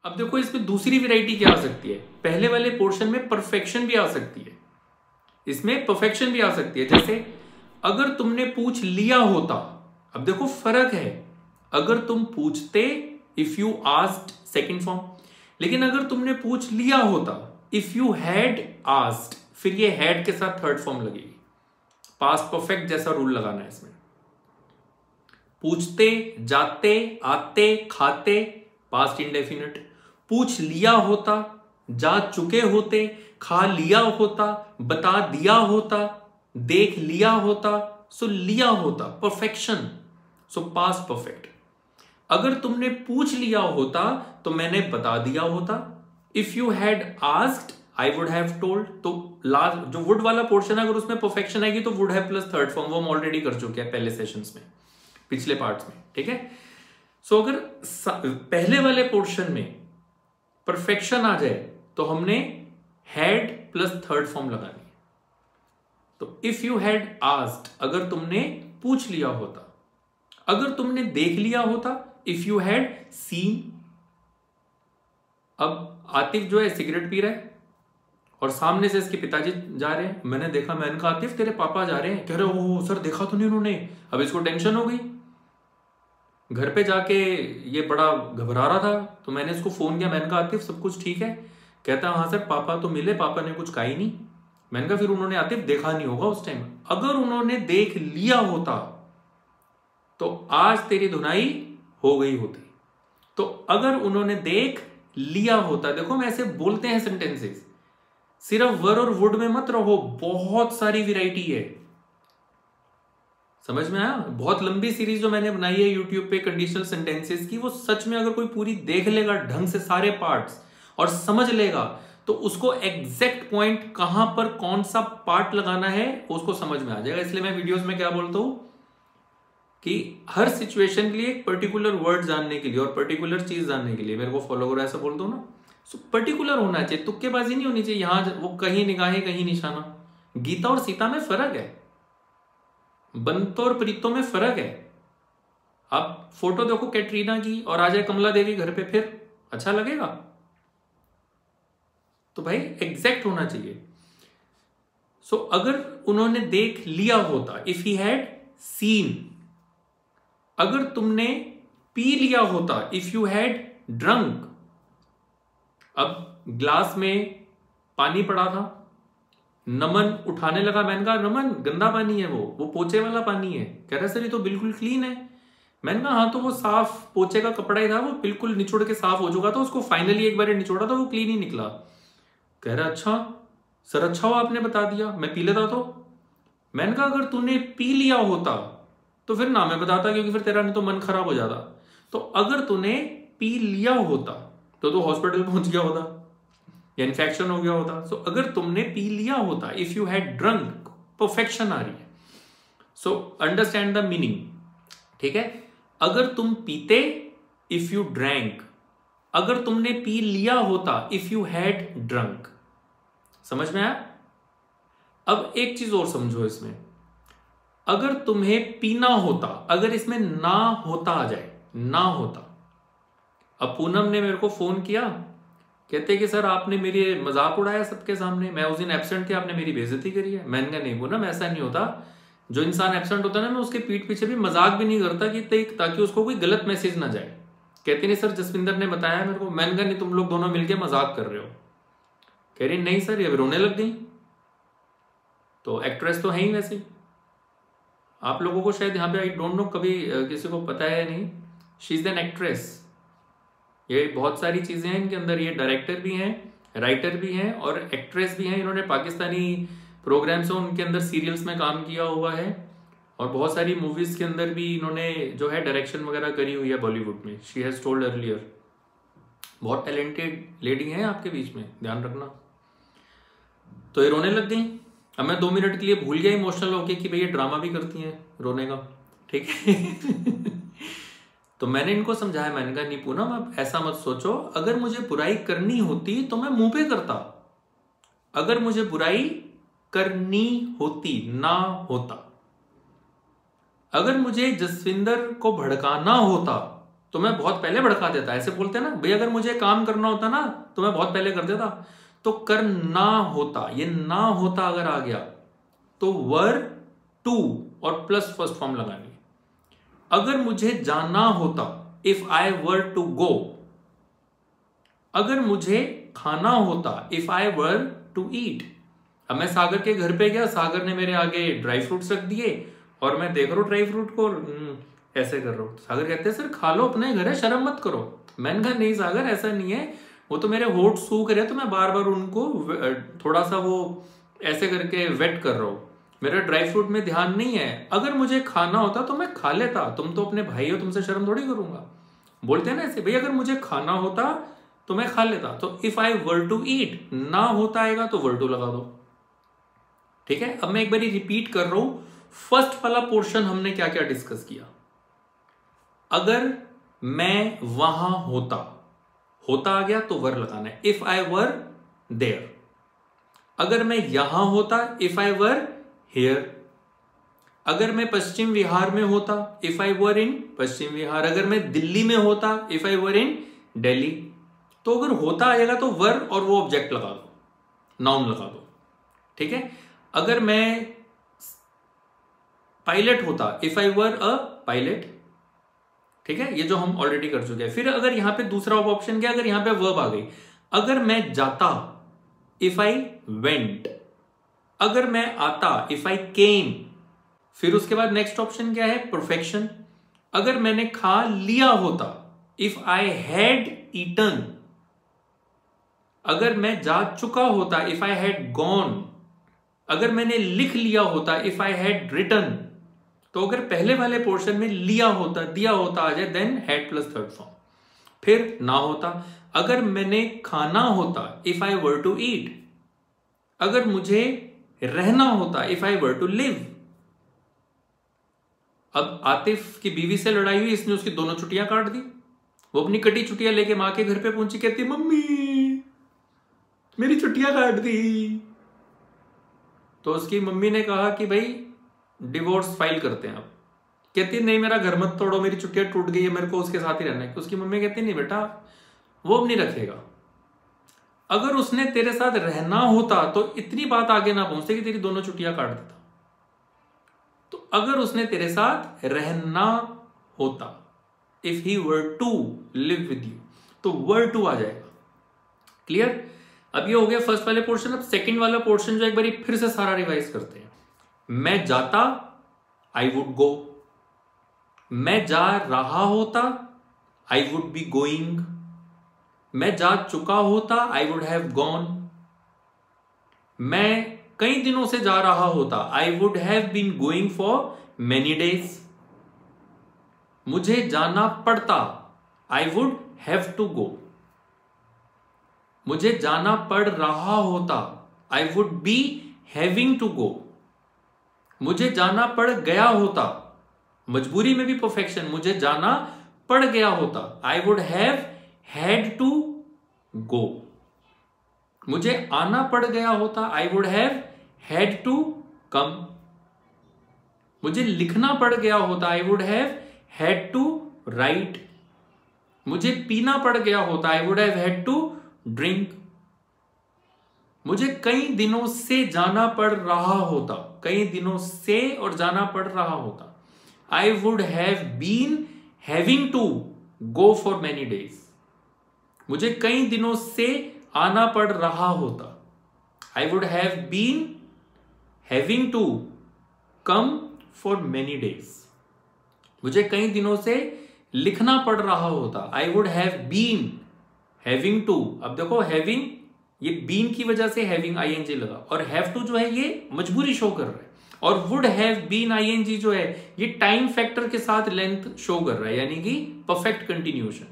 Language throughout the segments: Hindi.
अब देखो इसमें दूसरी वैरायटी क्या आ सकती है, पहले वाले पोर्शन में परफेक्शन भी आ सकती है, इसमें परफेक्शन भी आ सकती है। जैसे अगर तुमने पूछ लिया होता, अब देखो फर्क है, अगर तुम पूछते if you asked second form, लेकिन अगर तुमने पूछ लिया होता इफ यू हैड आस्क्ड, फिर ये हैड के साथ थर्ड फॉर्म लगेगी, पास्ट परफेक्ट जैसा रूल लगाना है इसमें। पूछते, जाते, आते, खाते, पास्ट इंडेफिनिट। पूछ लिया होता, जा चुके होते, खा लिया होता, बता दिया होता, देख लिया होता, सो लिया होता, परफेक्शन, सो पास्ट परफेक्ट। अगर तुमने पूछ लिया होता तो मैंने बता दिया होता। If you had asked I would have told. तो लास्ट जो वुड वाला पोर्शन है, अगर उसमें परफेक्शन आएगी तो would have plus third form, वो हम ऑलरेडी कर चुके हैं पहले सेशंस में, पिछले पार्ट्स में, ठीक है। सो अगर पहले वाले पोर्शन में परफेक्शन आ जाए तो हमने हैड प्लस थर्ड फॉर्म लगानी है। तो इफ यू हैड आस्क्ड, अगर तुमने पूछ लिया होता। अगर तुमने देख लिया होता, इफ यू हैड सीन। अब आतिफ जो है सिगरेट पी रहा है और सामने से इसके पिताजी जा रहे हैं, मैंने देखा, मैंने कहा आतिफ तेरे पापा जा रहे हैं, कह रहे हो सर देखा तो नहीं उन्होंने। अब इसको टेंशन हो गई, घर पे जाके ये बड़ा घबरा रहा था, तो मैंने इसको फोन किया, मैंने कहा आतिफ सब कुछ ठीक है? कहता हाँ सर पापा तो मिले, पापा ने कुछ कहा ही नहीं। मैंने कहा फिर उन्होंने आतिफ देखा नहीं होगा उस टाइम। अगर उन्होंने देख लिया होता तो आज तेरी धुनाई हो गई होती। तो अगर उन्होंने देख लिया होता, देखो हम ऐसे बोलते हैं सेंटेंसेस, सिर्फ वर और वुड में मत रहो, बहुत सारी वैरायटी है। समझ में आया? बहुत लंबी सीरीज जो मैंने बनाई है यूट्यूब पे कंडीशनल सेंटेंसेस की, वो सच में अगर कोई पूरी देख लेगा ढंग से सारे पार्ट्स और समझ लेगा तो उसको एग्जैक्ट पॉइंट कहां पर कौन सा पार्ट लगाना है उसको समझ में आ जाएगा। इसलिए मैं वीडियोस में क्या बोलता हूं कि हर सिचुएशन के लिए एक पर्टिकुलर वर्ड जानने के लिए और पर्टिकुलर चीज जानने के लिए मेरे को फॉलो करो, ऐसा बोलता हूं ना। सो पर्टिकुलर होना चाहिए, तुक्केबाजी नहीं होनी चाहिए। यहां वो कहीं निगाहें कहीं निशाना। गीता और सीता में फर्क है, बंतो और प्रीतो में फर्क है। आप फोटो देखो कैटरीना की और आ जाए कमला देवी घर पे, फिर अच्छा लगेगा? तो भाई एग्जैक्ट होना चाहिए। सो अगर उन्होंने देख लिया होता, इफ ही हैड सीन। अगर तुमने पी लिया होता, इफ यू हैड ड्रंक। अब ग्लास में पानी पड़ा था, नमन उठाने लगा, मैंने कहा नमन गंदा पानी है, वो पोछे वाला पानी है। कह रहा सर ये तो बिल्कुल क्लीन है। मैंने कहा हाँ तो वो साफ पोछे का कपड़ा ही था, वो बिल्कुल निचोड़ के साफ हो चुका था, उसको फाइनली एक बार निचोड़ा था, वो क्लीन ही निकला। कह रहा अच्छा सर, अच्छा हुआ आपने बता दिया, मैं पी लेता तो। मैंने कहा अगर तूने पी लिया होता तो फिर ना मैं बताता, क्योंकि फिर तेरा नहीं तो मन खराब हो जाता। तो अगर तूने पी लिया होता तो हॉस्पिटल पहुंच गया होता या इन्फेक्शन हो गया होता। सो अगर तुमने पी लिया होता, if you had drunk, perfection आ रही है। सो अंडरस्टैंड द मीनिंग, ठीक है। अगर तुम पीते, इफ यू ड्रैंक। अगर तुमने पी लिया होता, इफ यू हैड ड्रंक। समझ में आया? अब एक चीज और समझो इसमें, अगर तुम्हें पीना होता, अगर इसमें ना होता आ जाए, ना होता। अब पूनम ने मेरे को फोन किया, कहते कि सर आपने मेरे मजाक उड़ाया सबके सामने, मैं उस दिन एब्सेंट थे, आपने मेरी बेइज्जती करी है। मैंने कहा नहीं पूनम ऐसा नहीं होता, जो इंसान एब्सेंट होता है ना, मैं उसके पीठ पीछे भी मजाक भी नहीं करता कि ताकि उसको कोई गलत मैसेज ना जाए। कहते नहीं सर जसविंदर ने बताया मेरे को। मैंने कहा नहीं तुम लोग दोनों मिलकर मजाक कर रहे हो। कह रही नहीं सर, ये रोने लग गई। तो एक्ट्रेस तो है ही वैसे। आप लोगों को शायद यहाँ पे आई डोंट नो, कभी किसी को पता है नहीं, शी इज एन एक्ट्रेस। ये बहुत सारी चीजें हैं इनके अंदर, ये डायरेक्टर भी हैं, राइटर भी हैं और एक्ट्रेस भी हैं। इन्होंने पाकिस्तानी प्रोग्राम्स हैं उनके अंदर सीरियल्स में काम किया हुआ है और बहुत सारी मूवीज के अंदर भी इन्होंने जो है डायरेक्शन वगैरह करी हुई है बॉलीवुड में। She has told earlier. बहुत टैलेंटेड लेडी हैं आपके बीच में, ध्यान रखना। तो ये रोने लग गई। अब मैं 2 मिनट के लिए भूल गया इमोशनल होके कि भाई ये ड्रामा भी करती हैं रोने का, ठीक है। तो मैंने इनको समझाया, मैंने कहा नहीं पूनम अब ऐसा मत सोचो, अगर मुझे बुराई करनी होती तो मैं मुंह पे करता। अगर मुझे बुराई करनी होती, ना होता। अगर मुझे जसविंदर को भड़काना होता तो मैं बहुत पहले भड़का देता। ऐसे बोलते हैं ना भाई, अगर मुझे काम करना होता ना तो मैं बहुत पहले कर देता। तो करना होता, ये ना होता अगर आ गया तो वर टू और प्लस फर्स्ट फॉर्म लगाएंगे। अगर मुझे जाना होता, if I were to go. अगर मुझे खाना होता, if I were to eat. अब मैं सागर के घर पे गया, सागर ने मेरे आगे ड्राई फ्रूट्स रख दिए और मैं देख रहा हूं ड्राई फ्रूट को, ऐसे कर रहा हूं। सागर कहते हैं सर खा लो, अपने घर है, शर्म मत करो। मैंने कहा नहीं सागर, ऐसा नहीं है, वो तो मेरे होठ सूख रहे तो मैं बार बार उनको थोड़ा सा वो ऐसे करके वेट कर रहा हूं, मेरा ड्राई फ्रूट में ध्यान नहीं है। अगर मुझे खाना होता तो मैं खा लेता, तुम तो अपने भाई हो, तुमसे शर्म थोड़ी करूंगा। बोलते हैं ना ऐसे, भाई अगर मुझे खाना होता तो मैं खा लेता। तो if I were to eat, ना होता आएगा तो वर टू लगा दो। ठीक है, अब मैं एक बार रिपीट कर रहा हूं, फर्स्ट वाला पोर्शन हमने क्या क्या डिस्कस किया। अगर मैं वहां होता, होता आ गया तो वर लगाना है, इफ आई वर देयर। अगर मैं यहां होता, इफ आई वर हियर। अगर मैं पश्चिम विहार में होता, इफ आई वर इन पश्चिम विहार। अगर मैं दिल्ली में होता, इफ आई वर इन दिल्ली। तो अगर होता आएगा तो वर और वो ऑब्जेक्ट लगा दो, नाउन लगा दो। ठीक है, अगर मैं पायलट होता, if I were a pilot. ठीक है, ये जो हम ऑलरेडी कर चुके हैं। फिर अगर यहां पे दूसरा ऑप्शन क्या, अगर यहां पे वर्ब आ गई, अगर मैं जाता, इफ आई वेंट। अगर मैं आता, इफ आई केम। फिर उसके बाद नेक्स्ट ऑप्शन क्या है, परफेक्शन। अगर मैंने खा लिया होता, इफ आई हैड ईटन। अगर मैं जा चुका होता, इफ आई हैड गॉन। अगर मैंने लिख लिया होता, इफ आई हैड रिटन। तो अगर पहले वाले पोर्शन में लिया होता, दिया होता आ जाए, then had plus third form. फिर ना होता, अगर मैंने खाना होता, if I were to eat. अगर मुझे रहना होता, if I were to live. अब आतिफ की बीवी से लड़ाई हुई, इसने उसकी दोनों छुट्टियां काट दी। वो अपनी कटी छुट्टियां लेके मां के घर पे पहुंची, कहती मम्मी मेरी छुट्टियां काट दी। तो उसकी मम्मी ने कहा कि भाई डिवोर्स फाइल करते हैं। अब कहती नहीं मेरा घर मत तोड़ो, मेरी छुट्टियां टूट गई है, मेरे को उसके साथ ही रहना है। उसकी मम्मी कहती नहीं बेटा, वो अब नहीं रखेगा। अगर उसने तेरे साथ रहना होता तो इतनी बात आगे ना पहुंचती कि तेरी दोनों छुट्टियां काट देता। तो अगर उसने तेरे साथ रहना होता, if he were to live with you, तो वर टू आ जाएगा। क्लियर? अब ये हो गया फर्स्ट वाले पोर्शन। अब सेकंड वाला पोर्शन जो एक बार फिर से सारा रिवाइज करते हैं। मैं जाता, आई वुड गो। मैं जा रहा होता, आई वुड बी गोइंग। मैं जा चुका होता, आई वुड हैव गॉन। मैं कई दिनों से जा रहा होता, I would have been going for many days. मुझे जाना पड़ता, I would have to go. मुझे जाना पड़ रहा होता, I would be having to go. मुझे जाना पड़ गया होता, मजबूरी में भी परफेक्शन, मुझे जाना पड़ गया होता, I would have had to go. मुझे आना पड़ गया होता, I would have had to come. मुझे लिखना पड़ गया होता, I would have had to write. मुझे पीना पड़ गया होता, I would have had to drink. मुझे कई दिनों से जाना पड़ रहा होता, कई दिनों से और जाना पड़ रहा होता, I would have been having to go for many days. मुझे कई दिनों से आना पड़ रहा होता, I would have been having to come for many days. मुझे कई दिनों से लिखना पड़ रहा होता, I would have been having to. अब देखो हैविंग, ये बीन की वजह से हैविंग आईएनजी लगा, और हैव टू जो है ये मजबूरी शो कर रहा है, और वुड हैव बीन आईएनजी जो है ये टाइम फैक्टर के साथ लेंथ शो कर रहा है, यानी कि परफेक्ट कंटिन्यूएशन।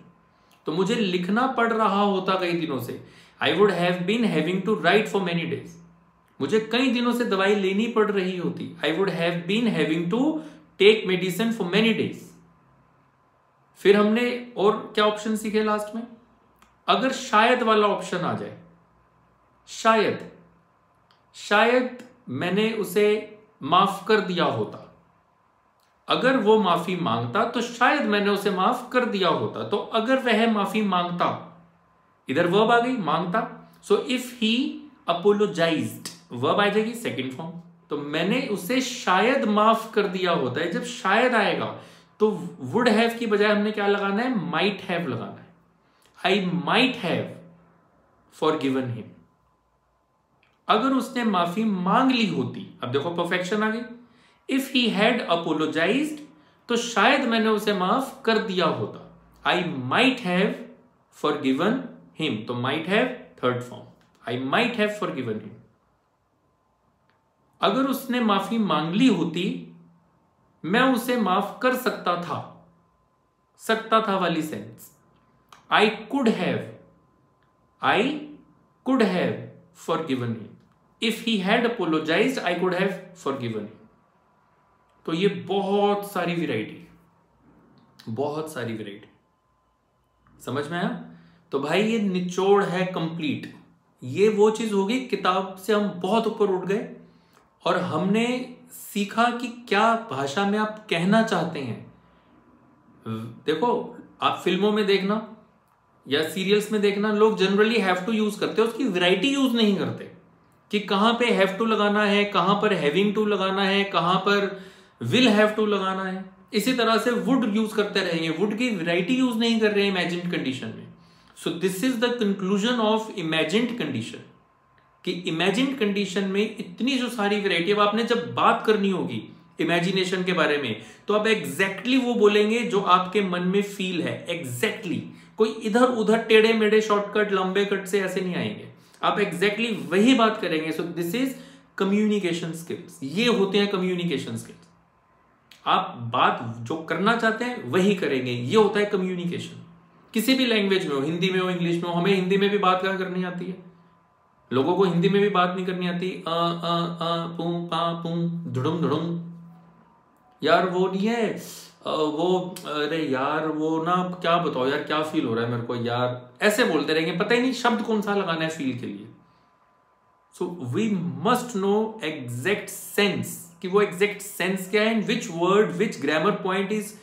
तो मुझे लिखना पड़ रहा होता कई दिनों से, I would have been having to write for many days. मुझे कई दिनों से दवाई लेनी पड़ रही होती, I would have been having to take medicine for many days. फिर हमने और क्या ऑप्शन सीखे लास्ट में, अगर शायद वाला ऑप्शन आ जाए, शायद मैंने उसे माफ कर दिया होता, अगर वो माफी मांगता तो शायद मैंने उसे माफ कर दिया होता। तो अगर वह माफी मांगता, इधर वर्ब आ गई मांगता, so if he apologised, verb आ जाएगी सेकंड फॉर्म। तो मैंने उसे शायद माफ कर दिया होता है। जब शायद आएगा तो वुड हैव की बजाय हमने क्या लगाना है, माइट हैव लगाना है। आई माइट हैव फॉरगिवन हिम। अगर उसने माफी मांग ली होती, अब देखो परफेक्शन आ गई, इफ ही हैड अपोलोजाइज्ड तो शायद मैंने उसे माफ कर दिया होता। I might have forgiven him, तो might have third form, I might have forgiven him. अगर उसने माफी मांग ली होती मैं उसे माफ कर सकता था, सकता था वाली sense. I could have forgiven him. If he had apologised I could have forgiven him. तो ये बहुत सारी वैरायटी, बहुत सारी वैरायटी, समझ में आया? तो भाई ये निचोड़ है कंप्लीट। ये वो चीज होगी, किताब से हम बहुत ऊपर उठ गए और हमने सीखा कि क्या भाषा में आप कहना चाहते हैं। देखो आप फिल्मों में देखना या सीरियल्स में देखना, लोग जनरली हैव टू यूज करते हैं, उसकी वैरायटी यूज नहीं करते कि कहां पे हैव टू लगाना है, कहां पर हैविंग टू लगाना है, कहां पर विल हैव टू लगाना है। इसी तरह से वुड यूज करते रहेंगे, वुड की वैरायटी यूज नहीं कर रहे हैं इमेजिन्ड कंडीशन में। So this is the conclusion of imagined condition, कि इमेजिन्ड कंडीशन में इतनी जो सारी वैरायटी, अब आपने जब बात करनी होगी इमेजिनेशन के बारे में तो आप एग्जैक्टली वो बोलेंगे जो आपके मन में फील है, एग्जैक्टली। कोई इधर उधर टेढ़े मेढ़े शॉर्टकट लंबे कट से ऐसे नहीं आएंगे, आप एग्जैक्टली वही बात करेंगे। So this is communication skills, ये होते हैं कम्युनिकेशन स्किल्स। आप बात जो करना चाहते हैं वही करेंगे, ये होता है कम्युनिकेशन। किसी भी लैंग्वेज में हो, हिंदी में हो, इंग्लिश में हो। हमें हिंदी में भी बात क्या करनी आती है, लोगों को हिंदी में भी बात नहीं करनी आती। पू पा पू धुड़ुम धुड़ुम, यार वो नहीं है वो, अरे यार वो ना क्या बताओ यार, क्या फील हो रहा है मेरे को यार, ऐसे बोलते रहेंगे, पता ही नहीं शब्द कौन सा लगाना है फील के लिए। So we must know exact sense, कि वो एग्जैक्ट सेंस क्या है, which word which grammar point is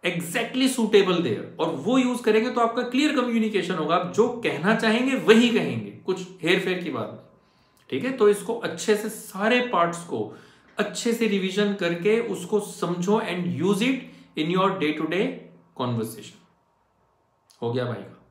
exactly suitable there, और वो यूज करेंगे तो आपका क्लियर कम्युनिकेशन होगा। आप जो कहना चाहेंगे वही कहेंगे, कुछ हेर फेर की बात नहीं। ठीक है, तो इसको अच्छे से सारे पार्ट्स को अच्छे से रिवीजन करके उसको समझो and use it in your day to day conversation. हो गया भाई का?